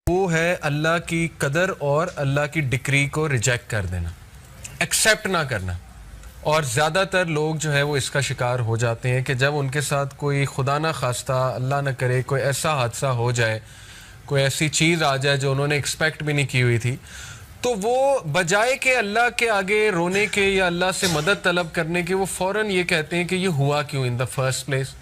वो है अल्लाह की कदर और अल्लाह की डिक्री को रिजेक्ट कर देना, एक्सेप्ट ना करना। और ज़्यादातर लोग जो है वो इसका शिकार हो जाते हैं कि जब उनके साथ कोई खुदा ना खास्ता, अल्लाह ना करे, कोई ऐसा हादसा हो जाए, कोई ऐसी चीज़ आ जाए जो उन्होंने एक्सपेक्ट भी नहीं की हुई थी, तो वो बजाय के अल्लाह के आगे रोने के या अल्लाह से मदद तलब करने के, वो फ़ौरन ये कहते हैं कि ये हुआ क्यों इन द फर्स्ट प्लेस।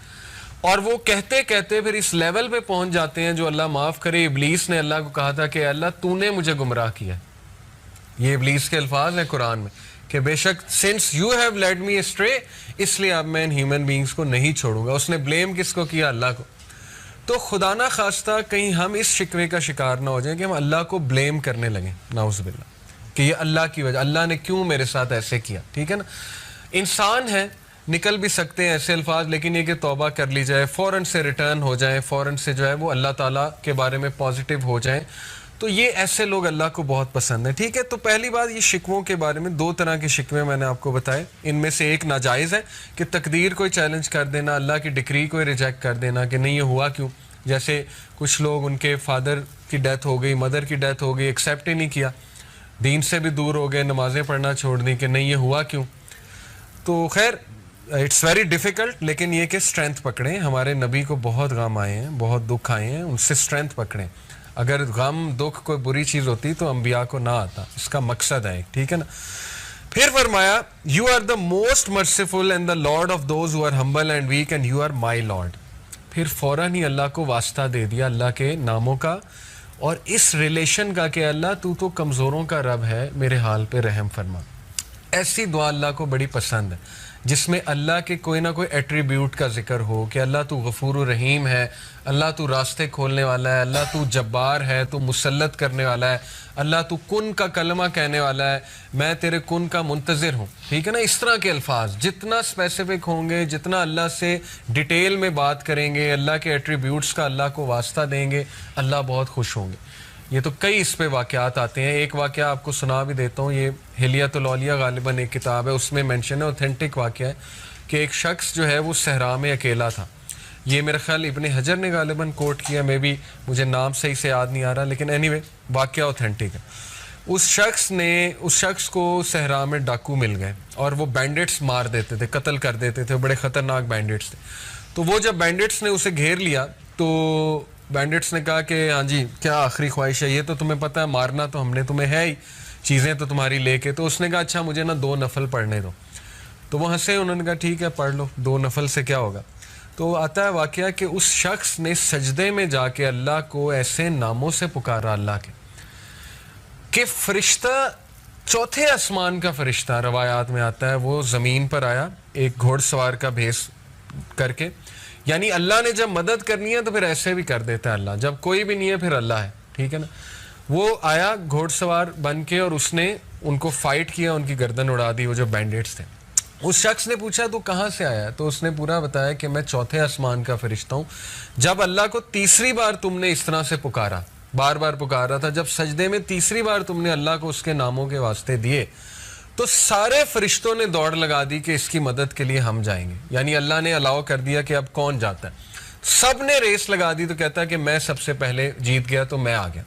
और वो कहते कहते फिर इस लेवल पे पहुंच जाते हैं जो अल्लाह माफ़ करे, इब्लीस ने अल्लाह को कहा था कि अल्लाह तूने मुझे गुमराह किया। ये इब्लीस के अल्फाज हैं कुरान में कि बेशक since you have led me ashtray, इसलिए अब मैं इन ह्यूमन बींग्स को नहीं छोड़ूंगा। उसने ब्लेम किसको किया? अल्लाह को। तो खुदा ना खास्ता कहीं हम इस शिकवे का शिकार ना हो जाए कि हम अल्लाह को ब्लेम करने लगे, नाउज़ुबिल्लाह, कि ये अल्लाह की वजह, अल्लाह ने क्यों मेरे साथ ऐसे किया। ठीक है ना, इंसान है, निकल भी सकते हैं ऐसे अल्फाज, लेकिन ये कि तौबा कर ली जाए, फ़ौरन से रिटर्न हो जाए, फ़ौरन से जो है वो अल्लाह ताला के बारे में पॉजिटिव हो जाए। तो ये ऐसे लोग अल्लाह को बहुत पसंद है। ठीक है, तो पहली बात, ये शिकवों के बारे में दो तरह के शिकवे मैंने आपको बताए। इनमें से एक नाजायज़ है कि तकदीर को चैलेंज कर देना, अल्लाह की डिक्री को रिजेक्ट कर देना कि नहीं ये हुआ क्यों। जैसे कुछ लोग, उनके फादर की डेथ हो गई, मदर की डेथ हो गई, एक्सेप्ट ही नहीं किया, दीन से भी दूर हो गए, नमाज़ें पढ़ना छोड़ दी कि नहीं ये हुआ क्यों। तो खैर इट्स वेरी डिफ़िकल्ट, लेकिन ये कि स्ट्रेंथ पकड़ें। हमारे नबी को बहुत गम आए हैं, बहुत दुख आए हैं, उनसे स्ट्रेंथ पकड़ें। अगर गम दुख कोई बुरी चीज़ होती तो अम्बिया को ना आता, इसका मकसद है, ठीक है ना। फिर फरमाया, you are the most merciful and the lord of those who are humble and weak and you are my lord. फिर फ़ौरन ही अल्लाह को वास्ता दे दिया अल्लाह के नामों का और इस रिलेशन का कि अल्लाह तू तो कमज़ोरों का रब है, मेरे हाल पे रहम फरमा। ऐसी दुआ अल्लाह को बड़ी पसंद है जिसमें अल्लाह के कोई ना कोई एट्रीब्यूट का जिक्र हो कि अल्लाह तू गफूर रहीम है, अल्लाह तू रास्ते खोलने वाला है, अल्लाह तू जब्बार है, तू मुसल्लत करने वाला है, अल्लाह तू कुन का कलमा कहने वाला है, मैं तेरे कुन का मुंतज़िर हूँ। ठीक है ना, इस तरह के अल्फाज जितना स्पेसिफिक होंगे, जितना अल्लाह से डिटेल में बात करेंगे, अल्लाह के एट्रीब्यूट्स का अल्लाह को वास्ता देंगे, अल्लाह बहुत खुश होंगे। ये तो कई इस पे वाक़यात आते हैं। एक वाक़या आपको सुना भी देता हूँ, ये हिलियतुल औलिया गालिबन एक किताब है, उसमें मेंशन है, ऑथेंटिक वाक़या है कि एक शख्स जो है वो सहरा में अकेला था। ये मेरा ख्याल इब्ने हजर ने गालिबन कोट किया, मे बी मुझे नाम सही से याद नहीं आ रहा, लेकिन एनीवे वाक़या ऑथेंटिक है। उस शख्स को सहरा में डाकू मिल गए और वो बैंडिट्स मार देते थे, कत्ल कर देते थे, बड़े ख़तरनाक बैंडिट्स थे। तो वो जब बैंडिट्स ने उसे घेर लिया तो बैंडिट्स ने कहा कि हाँ जी, क्या आखिरी ख्वाहिश है? ये तो तुम्हें पता है, मारना तो हमने तुम्हें है ही, चीज़ें तो तुम्हारी लेके। तो उसने कहा अच्छा मुझे ना 2 नफल पढ़ने दो। तो वो हंसे, उन्होंने कहा ठीक है पढ़ लो, 2 नफल से क्या होगा। तो आता है वाक़या कि उस शख्स ने सजदे में जाके अल्लाह को ऐसे नामों से पुकारा अल्लाह के कि फरिश्ता, चौथे आसमान का फरिश्ता, रवायात में आता है, वो ज़मीन पर आया एक घोड़सवार का भेस करके। यानी अल्लाह ने जब मदद करनी है तो फिर ऐसे भी कर देता है अल्लाह, जब कोई भी नहीं है फिर अल्लाह है। ठीक है ना, वो आया घोड़सवार बन के और उसने उनको फाइट किया, उनकी गर्दन उड़ा दी, वो जो बैंडिट्स थे। उस शख्स ने पूछा तू कहाँ से आया? तो उसने पूरा बताया कि मैं चौथे आसमान का फरिश्ता हूँ। जब अल्लाह को तीसरी बार तुमने इस तरह से पुकारा, बार बार पुकारा था, जब सजदे में तीसरी बार तुमने अल्लाह को उसके नामों के वास्ते दिए तो सारे फरिश्तों ने दौड़ लगा दी कि इसकी मदद के लिए हम जाएंगे। यानी अल्लाह ने अलाउ कर दिया कि अब कौन जाता है। सब ने रेस लगा दी, तो कहता है कि मैं सबसे पहले जीत गया तो मैं आ गया।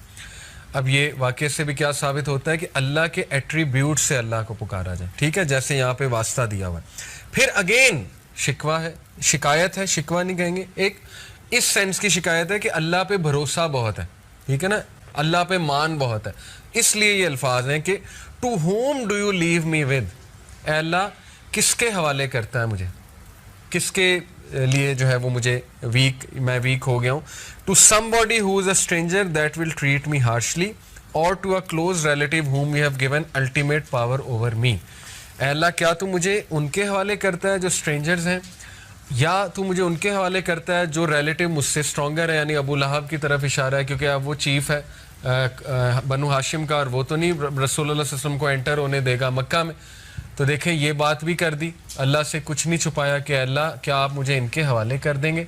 अब ये वाक़े से भी क्या साबित होता है कि अल्लाह के एट्रीब्यूट से अल्लाह को पुकारा जाए। ठीक है, जैसे यहाँ पे वास्ता दिया हुआ है। फिर अगेन शिकवा है, शिकायत है, शिकवा नहीं कहेंगे, एक इस सेंस की शिकायत है कि अल्लाह पे भरोसा बहुत है। ठीक है ना, अल्लाह पे मान बहुत है। इसलिए ये अल्फाज हैं कि to whom do you leave me with, अल्लाह किसके हवाले करता है मुझे, किसके लिए जो है वो मुझे मैं वीक हो गया हूँ। To somebody who is a stranger that will treat me harshly और to a close relative whom you have given ultimate power over me। अल्लाह क्या तू मुझे उनके हवाले करता है जो स्ट्रेंजर्स हैं, या तू मुझे उनके हवाले करता है जो रिलेटिव मुझसे स्ट्रॉन्गर है। यानी अबू लहब की तरफ इशारा है, क्योंकि अब वो चीफ है बनु हाशिम का, और वो तो नहीं रसूलुल्लाह सल्लल्लाहु अलैहि वसल्लम को एंटर होने देगा मक्का में। तो देखें ये बात भी कर दी, अल्लाह से कुछ नहीं छुपाया कि अल्लाह क्या आप मुझे इनके हवाले कर देंगे।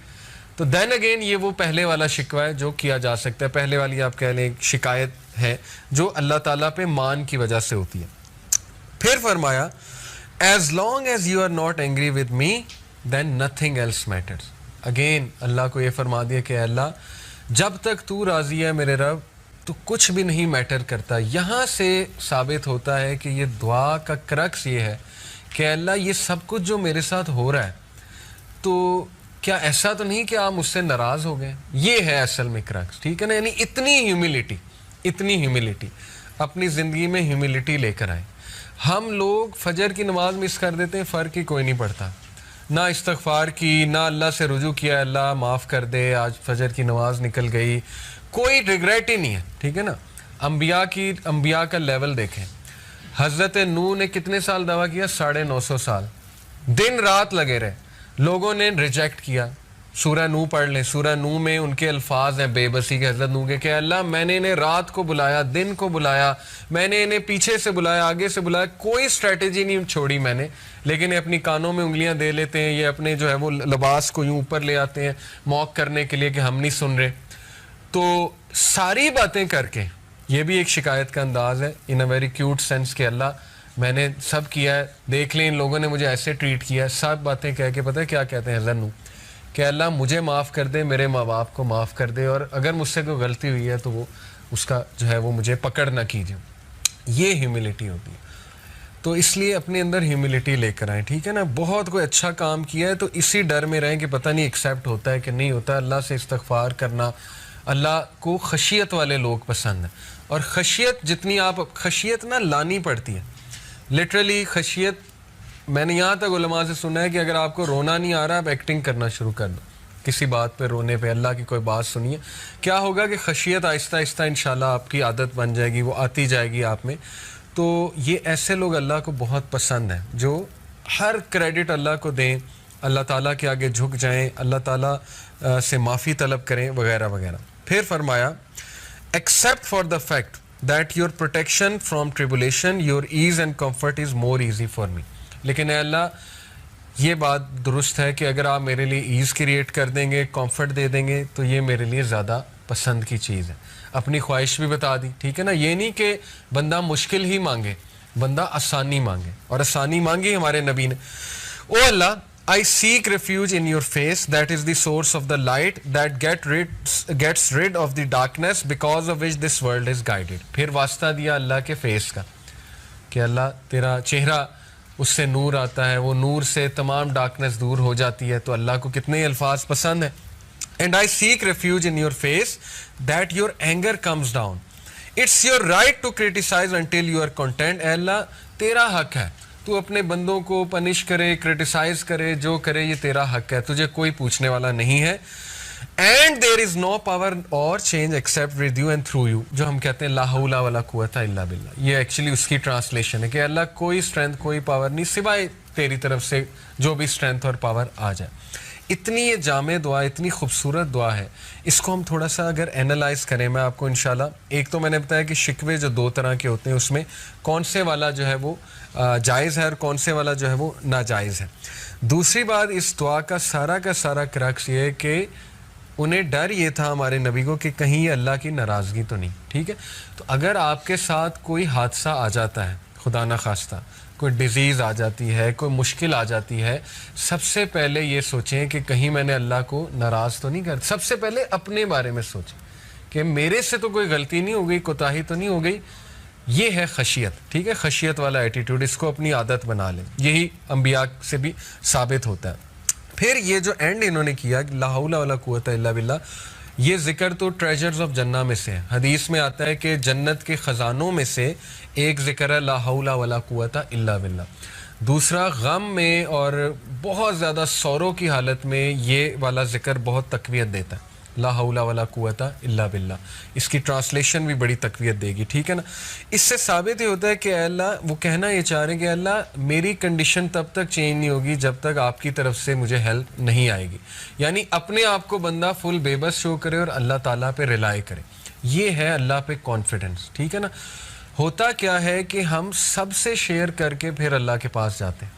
तो देन अगेन ये वो पहले वाला शिकवा है जो किया जा सकता है, पहले वाली आप कह लें शिकायत है जो अल्लाह ताला पे मान की वजह से होती है। फिर फरमाया, as long as you are not angry with me then nothing else matters. Again अल्लाह को ये फरमा दिया कि अल्लाह जब तक तू राज़ी है मेरे रब, तो कुछ भी नहीं मैटर करता। यहाँ से साबित होता है कि ये दुआ का क्रक्स ये है कि अल्लाह ये सब कुछ जो मेरे साथ हो रहा है, तो क्या ऐसा तो नहीं कि आप मुझसे नाराज़ हो गए? ये है असल में क्रक्स, ठीक है ना। यानी इतनी ह्यूमिलिटी अपनी ज़िंदगी में ह्यूमिलिटी लेकर आए। हम लोग फजर की नमाज मिस कर देते हैं, फ़र्क ही कोई नहीं पड़ता, ना इस्तग़फ़ार की, ना अल्लाह से रुजू किया, अल्लाह माफ़ कर दे, आज फजर की नमाज निकल गई, कोई रिग्रेट ही नहीं है, ठीक है ना। अंबिया का लेवल देखें। हज़रत नूह ने कितने साल दावा किया? 950 साल, दिन रात लगे रहे, लोगों ने रिजेक्ट किया। सूरह नूह पढ़ लें, सूरह नूह में उनके अल्फाज हैं बेबसी के हज़रत नूह के कि अल्लाह मैंने इन्हें रात को बुलाया, दिन को बुलाया, मैंने इन्हें पीछे से बुलाया, आगे से बुलाया, कोई स्ट्रेटेजी नहीं छोड़ी मैंने, लेकिन अपनी कानों में उंगलियां दे लेते हैं, ये अपने जो है वो लिबास को यूं ऊपर ले आते हैं मौक करने के लिए कि हम नहीं सुन रहे। तो सारी बातें करके, ये भी एक शिकायत का अंदाज है इन अ वेरी क्यूट सेंस कि अल्लाह मैंने सब किया है, देख लें इन लोगों ने मुझे ऐसे ट्रीट किया है, सब बातें कह के पता है क्या कहते हैं हज़रत नूह कि अल्लाह मुझे माफ़ कर दे, मेरे माँ बाप को माफ़ कर दे, और अगर मुझसे कोई गलती हुई है तो वो उसका जो है वो मुझे पकड़ ना कीजिए। ये ह्यूमिलिटी होती है। तो इसलिए अपने अंदर ह्यूमिलिटी लेकर आएँ, ठीक है ना। बहुत कोई अच्छा काम किया है तो इसी डर में रहें कि पता नहीं एक्सेप्ट होता है कि नहीं होता। अल्लाह से इस्तग़फ़ार करना, अल्लाह को खशियत वाले लोग पसंद है, और खशियत जितनी आप खशियत ना लानी पड़ती है, लिटरली खशियत। मैंने यहाँ तक उलमा से सुना है कि अगर आपको रोना नहीं आ रहा, आप एक्टिंग करना शुरू कर दो किसी बात पे रोने पे, अल्लाह की कोई बात सुनिए, क्या होगा कि खशियत आहिस्ता आहिस्ता इंशाल्लाह आपकी आदत बन जाएगी, वो आती जाएगी आप में। तो ये ऐसे लोग अल्लाह को बहुत पसंद हैं जो हर क्रेडिट अल्लाह को दें, अल्लाह ताला के आगे झुक जाएं, अल्लाह ताला से माफ़ी तलब करें वगैरह वगैरह। फिर फरमाया except for the fact that your protection from tribulation, your ease and comfort is more easy for me. लेकिन अल्लाह ये बात दुरुस्त है कि अगर आप मेरे लिए ईज़ क्रिएट कर देंगे, कंफर्ट दे देंगे, तो ये मेरे लिए ज़्यादा पसंद की चीज़ है। अपनी ख्वाहिश भी बता दी, ठीक है ना। ये नहीं कि बंदा मुश्किल ही मांगे, बंदा आसानी मांगे, और आसानी मांगी हमारे नबी ने। ओ अल्लाह, I seek refuge in your face, that is the source of the light that gets rid of the darkness because of which this world is guided। फिर वास्ता दिया अल्लाह के फेस का कि अल्लाह तेरा चेहरा, उससे नूर आता है, वो नूर से तमाम डार्कनेस दूर हो जाती है। तो अल्लाह को कितने अल्फाज पसंद है। And I seek refuge in your face that your anger comes down, it's your right to criticise until you are content. अल्लाह तेरा हक है, तू अपने बंदों को पनिश करे, क्रिटिसाइज करे, जो करे ये तेरा हक है, तुझे कोई पूछने वाला नहीं है। And there is no power और change except with you and through you, जो हम कहते हैं ला हौला वला कुव्वता इल्ला बिल्लाह। ये एक्चुअली उसकी ट्रांसलेशन है कि अल्लाह कोई स्ट्रेंथ, कोई पावर नहीं सिवाय तेरी तरफ से जो भी स्ट्रेंथ और पावर आ जाए। इतनी ये जामे दुआ, इतनी खूबसूरत दुआ है। इसको हम थोड़ा सा अगर एनालाइज करें, मैं आपको इंशाल्लाह, एक तो मैंने बताया कि शिकवे जो दो तरह के होते हैं, उसमें कौन से वाला जो है वो जायज़ है और कौन से वाला जो है वो नाजायज़ है। दूसरी बात, इस दुआ का सारा क्रक्स ये है कि उन्हें डर ये था हमारे नबी को कि कहीं ये अल्लाह की नाराज़गी तो नहीं, ठीक है। तो अगर आपके साथ कोई हादसा आ जाता है, खुदा ना खास्ता कोई डिजीज़ आ जाती है, कोई मुश्किल आ जाती है, सबसे पहले ये सोचें कि कहीं मैंने अल्लाह को नाराज़ तो नहीं कर। सबसे पहले अपने बारे में सोचें कि मेरे से तो कोई गलती नहीं हो गई, कोताही तो नहीं हो गई। ये है खशियत, ठीक है, खशियत वाला एटीट्यूड, इसको अपनी आदत बना लें। यही अंबिया से भी साबित होता है। फिर ये जो एंड इन्होंने किया ला हौला वला कुव्वता इल्ला बिल्लाह, ये जिक्र तो ट्रेजर्स ऑफ जन्ना में से है। हदीस में आता है कि जन्नत के ख़जानों में से एक जिक्र है ला हौला वला कुव्वता इल्ला बिल्लाह। दूसरा, गम में और बहुत ज़्यादा सौरों की हालत में ये वाला जिक्र बहुत तक़वियत देता है, ला हौला वला कुव्वता इल्ला बिल्लाह। इसकी ट्रांसलेशन भी बड़ी तक़वियत देगी, ठीक है ना। इससे साबित ये होता है कि अल्लाह, वो कहना ये चाह रहे हैं कि अल्लाह मेरी कंडीशन तब तक चेंज नहीं होगी जब तक आपकी तरफ से मुझे हेल्प नहीं आएगी। यानी अपने आप को बंदा फुल बेबस शो करे और अल्लाह ताला पे रिलाई करे। ये है अल्लाह पे कॉन्फिडेंस, ठीक है ना। होता क्या है कि हम सबसे शेयर करके फिर अल्लाह के पास जाते हैं,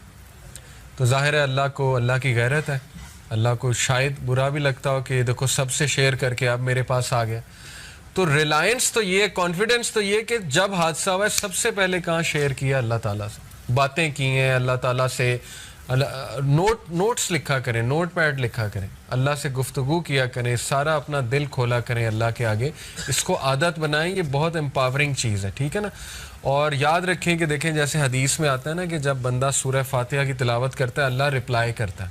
तो ज़ाहिर है अल्लाह को, अल्लाह की गैरत है, अल्लाह को शायद बुरा भी लगता हो कि देखो सबसे शेयर करके अब मेरे पास आ गया। तो रिलायंस तो ये, कॉन्फिडेंस तो ये कि जब हादसा हुआ सबसे पहले कहाँ शेयर किया, अल्लाह ताला से बातें की हैं, अल्लाह ताला से नोट्स लिखा करें, नोट पैड लिखा करें, अल्लाह से गुफ्तगू किया करें, सारा अपना दिल खोला करें अल्लाह के आगे। इसको आदत बनाएं, ये बहुत एम्पावरिंग चीज़ है, ठीक है ना। और याद रखें कि देखें जैसे हदीस में आता है ना कि जब बंदा सूरह फातिहा की तिलावत करता है अल्लाह रिप्लाई करता है।